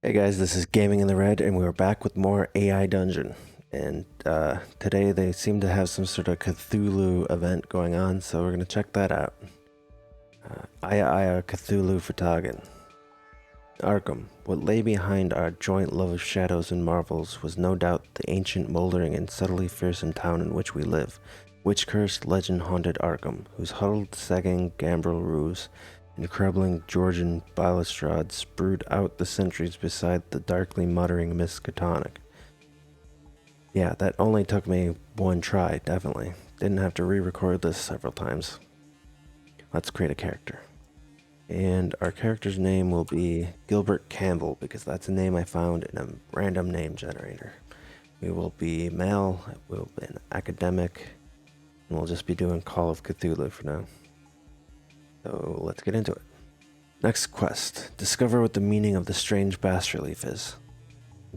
Hey guys, this is Gaming in the Red, and we're back with more AI Dungeon. And today they seem to have some sort of Cthulhu event going on, so we're gonna check that out. Aya Cthulhu Fhtagn. Arkham. What lay behind our joint love of shadows and marvels was no doubt the ancient, moldering, and subtly fearsome town in which we live. Witch-cursed, legend-haunted Arkham, whose huddled, sagging gambrel roofs and crumbling Georgian balustrades brood out the centuries beside the darkly muttering Miskatonic. Yeah, that only took me one try, definitely. Didn't have to re-record this several times. Let's create a character. And our character's name will be Gilbert Campbell, because that's a name I found in a random name generator. We will be male, we'll be an academic, and we'll just be doing Call of Cthulhu for now. So let's get into it. Next quest. Discover what the meaning of the strange bas-relief is.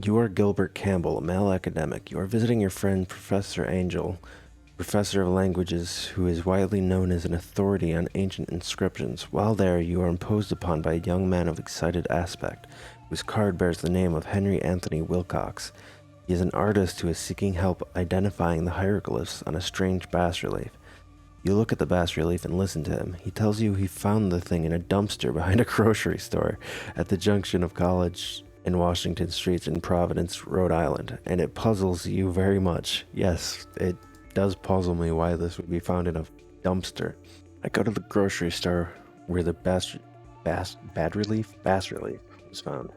You are Gilbert Campbell, a male academic. You are visiting your friend Professor Angel, professor of languages who is widely known as an authority on ancient inscriptions. While there, you are imposed upon by a young man of excited aspect, whose card bears the name of Henry Anthony Wilcox. He is an artist who is seeking help identifying the hieroglyphs on a strange bas-relief. You look at the bas-relief and listen to him. He tells you he found the thing in a dumpster behind a grocery store at the junction of College and Washington Streets in Providence, Rhode Island, and it puzzles you very much. Yes, it does puzzle me why this would be found in a dumpster. I go to the grocery store where the bas-relief was found.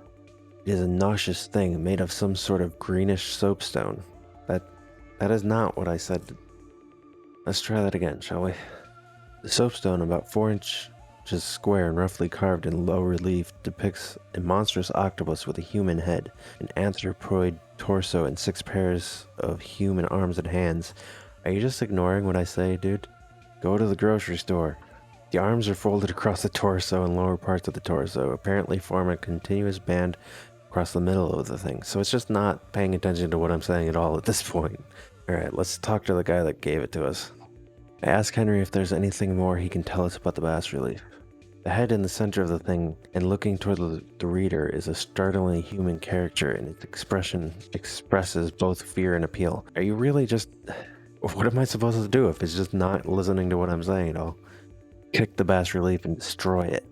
It is a nauseous thing made of some sort of greenish soapstone. That is not what I said. Let's try that again, shall we? The soapstone, about 4 inches square and roughly carved in low relief, depicts a monstrous octopus with a human head, an anthropoid torso, and 6 pairs of human arms and hands. Are you just ignoring what I say, dude? Go to the grocery store. The arms are folded across the torso and lower parts of the torso, apparently form a continuous band across the middle of the thing. So it's just not paying attention to what I'm saying at all at this point. Alright, let's talk to the guy that gave it to us. I ask Henry if there's anything more he can tell us about the bas-relief. The head in the center of the thing and looking toward the reader is a startlingly human character, and its expression expresses both fear and appeal. Are you really just... What am I supposed to do if it's just not listening to what I'm saying at all? Kick the bas-relief and destroy it.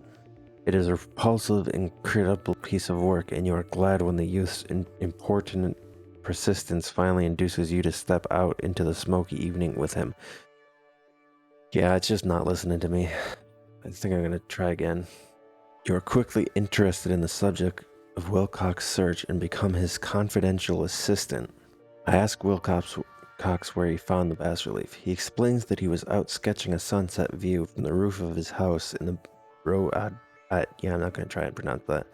It is a repulsive, incredible piece of work, and you are glad when the youth's important persistence finally induces you to step out into the smoky evening with him. Yeah, it's just not listening to me. I think I'm gonna try again. You are quickly interested in the subject of Wilcox's search and become his confidential assistant. I ask Wilcox where he found the bas-relief. He explains that he was out sketching a sunset view from the roof of his house in the yeah, I'm not gonna try and pronounce that.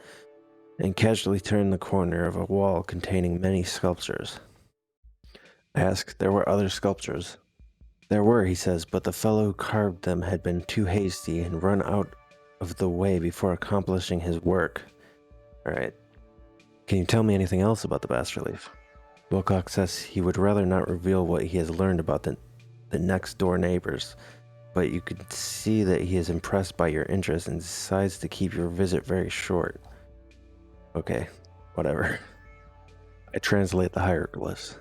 And casually turned the corner of a wall containing many sculptures. I ask, there were other sculptures? There were, he says, but the fellow who carved them had been too hasty and run out of the way before accomplishing his work. Alright. Can you tell me anything else about the bas-relief? Wilcox says he would rather not reveal what he has learned about the next door neighbors, but you could see that he is impressed by your interest and decides to keep your visit very short. Okay, whatever. I translate the hieroglyphs.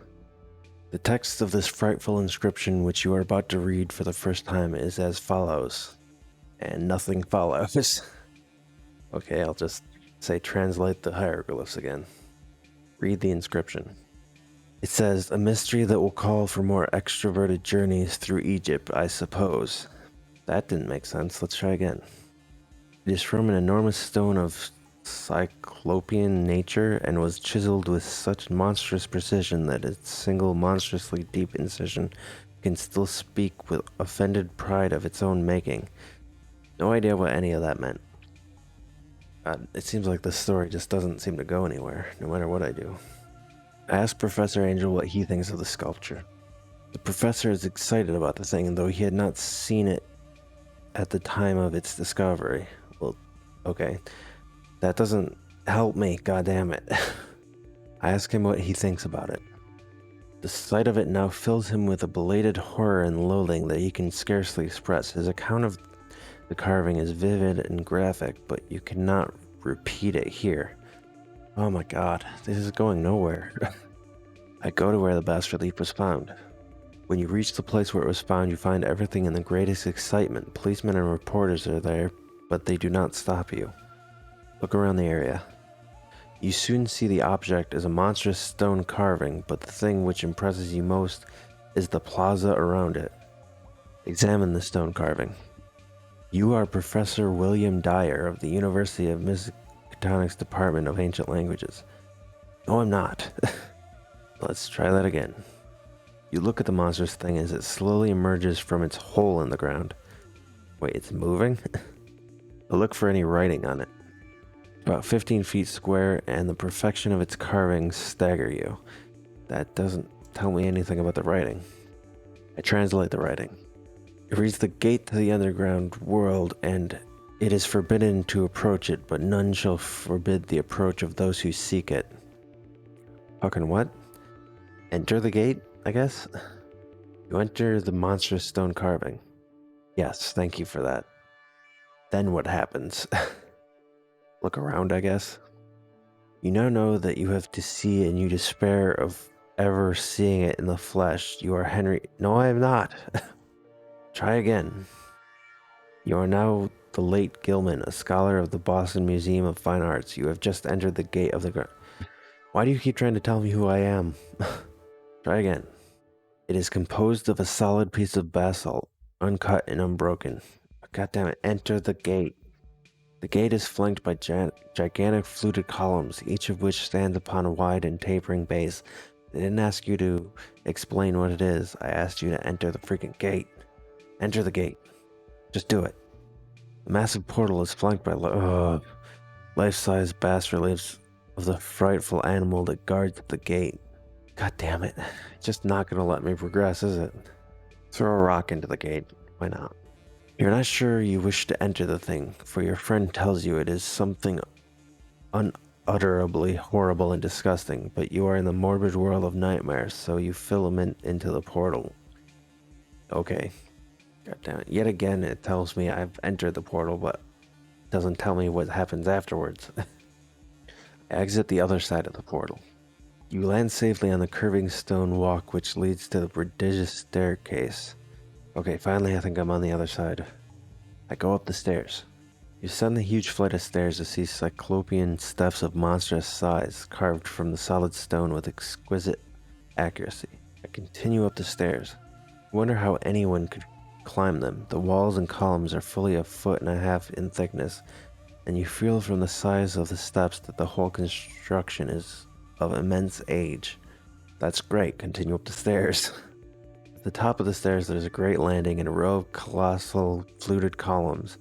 The text of this frightful inscription which you are about to read for the first time is as follows, and nothing follows. Okay, I'll just say translate the hieroglyphs again. Read the inscription. It says, a mystery that will call for more extroverted journeys through Egypt, I suppose. That didn't make sense. Let's try again. It is from an enormous stone of cyclopean nature and was chiseled with such monstrous precision that its single monstrously deep incision can still speak with offended pride of its own making. No idea what any of that meant. It seems like this story just doesn't seem to go anywhere, no matter what I do. I asked Professor Angel what he thinks of the sculpture. The professor is excited about the thing, though he had not seen it at the time of its discovery. Well, okay. That doesn't help me, goddammit. I ask him what he thinks about it. The sight of it now fills him with a belated horror and loathing that he can scarcely express. His account of the carving is vivid and graphic, but you cannot repeat it here. Oh my god, this is going nowhere. I go to where the bas relief was found. When you reach the place where it was found, you find everything in the greatest excitement. Policemen and reporters are there, but they do not stop you. Look around the area. You soon see the object is a monstrous stone carving, but the thing which impresses you most is the plaza around it. Examine the stone carving. You are Professor William Dyer of the University of Miskatonic's Department of Ancient Languages. No, I'm not. Let's try that again. You look at the monstrous thing as it slowly emerges from its hole in the ground. Wait, it's moving? I look for any writing on it. About 15 feet square, and the perfection of its carvings stagger you. That doesn't tell me anything about the writing. I translate the writing. It reads the gate to the underground world, and it is forbidden to approach it, but none shall forbid the approach of those who seek it. Fucking what? Enter the gate, I guess? You enter the monstrous stone carving. Yes, thank you for that. Then what happens? Look around, I guess. You now know that you have to see, and you despair of ever seeing it in the flesh. You are Henry. No, I am not. Try again. You are now the late Gilman, a scholar of the Boston Museum of Fine Arts. You have just entered the gate of the ground. Why do you keep trying to tell me who I am? Try again. It is composed of a solid piece of basalt, uncut and unbroken. God damn it, enter the gate. The gate is flanked by gigantic fluted columns, each of which stands upon a wide and tapering base. I didn't ask you to explain what it is. I asked you to enter the freaking gate. Enter the gate. Just do it. The massive portal is flanked by life-size bas-reliefs of the frightful animal that guards the gate. God damn it. It's just not gonna let me progress, is it? Throw a rock into the gate. Why not? You're not sure you wish to enter the thing, for your friend tells you it is something unutterably horrible and disgusting, but you are in the morbid world of nightmares, so you filament into the portal. Okay. God damn it. Yet again, it tells me I've entered the portal, but it doesn't tell me what happens afterwards. I exit the other side of the portal. You land safely on the curving stone walk which leads to the prodigious staircase. Okay, finally I think I'm on the other side. I go up the stairs. You ascend the huge flight of stairs to see cyclopean steps of monstrous size carved from the solid stone with exquisite accuracy. I continue up the stairs. I wonder how anyone could climb them. The walls and columns are fully 1.5 feet in thickness, and you feel from the size of the steps that the whole construction is of immense age. That's great. Continue up the stairs. At the top of the stairs, there's a great landing and a row of colossal fluted columns.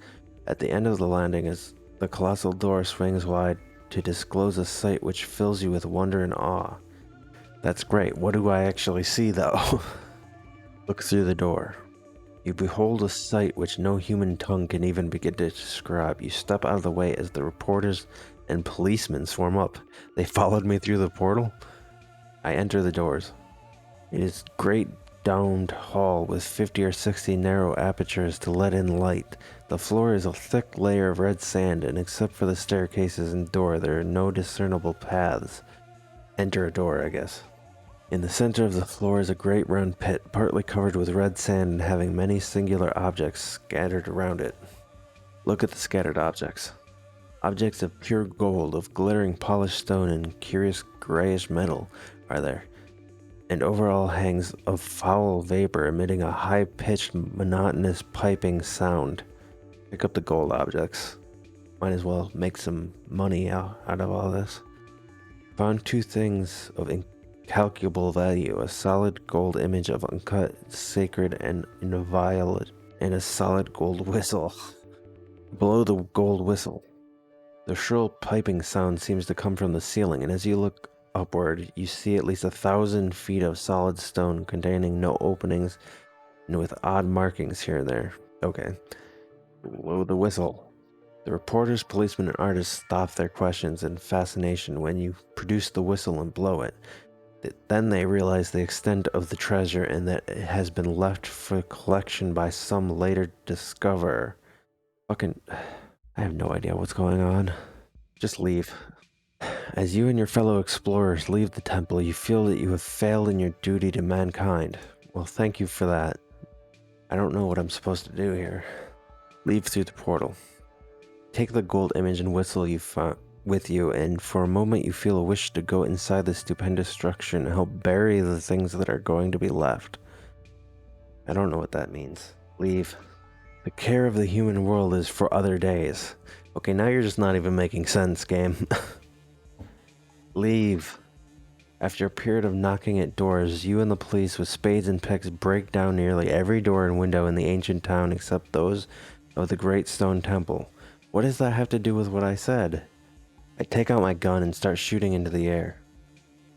At the end of the landing, is the colossal door swings wide to disclose a sight which fills you with wonder and awe. That's great. What do I actually see, though? Look through the door. You behold a sight which no human tongue can even begin to describe. You step out of the way as the reporters and policemen swarm up. They followed me through the portal. I enter the doors. It is great domed hall with 50 or 60 narrow apertures to let in light. The floor is a thick layer of red sand, and except for the staircases and door, there are no discernible paths. Enter a door, I guess. In the center of the floor is a great round pit, partly covered with red sand and having many singular objects scattered around it. Look at the scattered objects. Objects of pure gold, of glittering polished stone and curious grayish metal are there, and over all hangs a foul vapor emitting a high-pitched, monotonous piping sound. Pick up the gold objects. Might as well make some money out of all this. Found two things of incalculable value: a solid gold image of uncut, sacred, and inviolate, and a solid gold whistle. Below the gold whistle, the shrill piping sound seems to come from the ceiling, and as you look upward, you see at least 1,000 feet of solid stone containing no openings and with odd markings here and there. Okay. Below the whistle, the reporters, policemen, and artists stop their questions in fascination when you produce the whistle and blow it. Then they realize the extent of the treasure and that it has been left for collection by some later discoverer. Fucking... I have no idea what's going on. Just leave. As you and your fellow explorers leave the temple, you feel that you have failed in your duty to mankind. Well, thank you for that. I don't know what I'm supposed to do here. Leave through the portal. Take the gold image and whistle you found with you, and for a moment you feel a wish to go inside the stupendous structure and help bury the things that are going to be left. I don't know what that means. Leave. The care of the human world is for other days. Okay, now you're just not even making sense, game. Leave. After a period of knocking at doors, you and the police with spades and picks break down nearly every door and window in the ancient town except those of the great stone temple. What does that have to do with what I said? I take out my gun and start shooting into the air.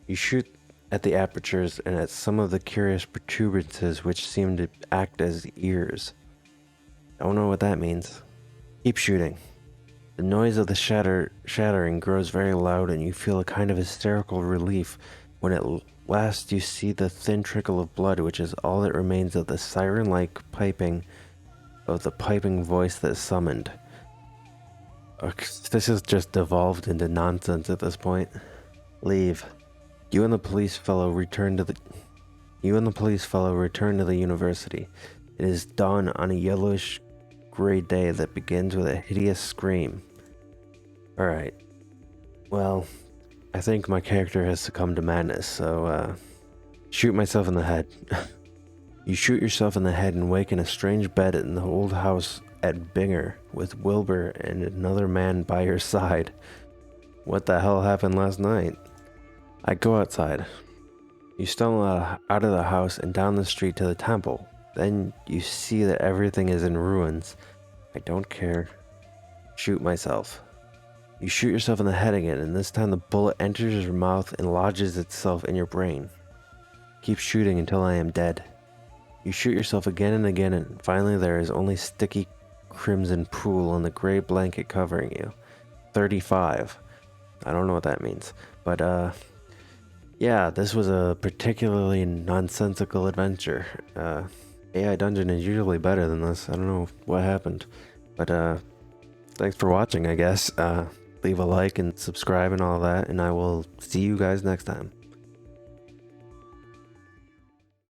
You shoot at the apertures and at some of the curious protuberances which seem to act as ears. I don't know what that means. Keep shooting. The noise of the shattering grows very loud, and you feel a kind of hysterical relief when at last you see the thin trickle of blood, which is all that remains of the siren-like piping of the piping voice that summoned. This has just devolved into nonsense at this point. Leave. You and the police fellow return to the university. It is dawn on a yellowish gray day that begins with a hideous scream. Alright. Well, I think my character has succumbed to madness, so shoot myself in the head. You shoot yourself in the head and wake in a strange bed in the old house at Binger with Wilbur and another man by your side. What the hell happened last night? I go outside. You stumble out of the house and down the street to the temple. Then you see that everything is in ruins. I don't care. Shoot myself. You shoot yourself in the head again, and this time the bullet enters your mouth and lodges itself in your brain. Keep shooting until I am dead. You shoot yourself again and again, and finally there is only sticky crimson pool on the gray blanket covering you. 35. I don't know what that means. But, yeah, this was a particularly nonsensical adventure. AI Dungeon is usually better than this. I don't know what happened. But, thanks for watching, I guess. Leave a like and subscribe and all that, and I will see you guys next time.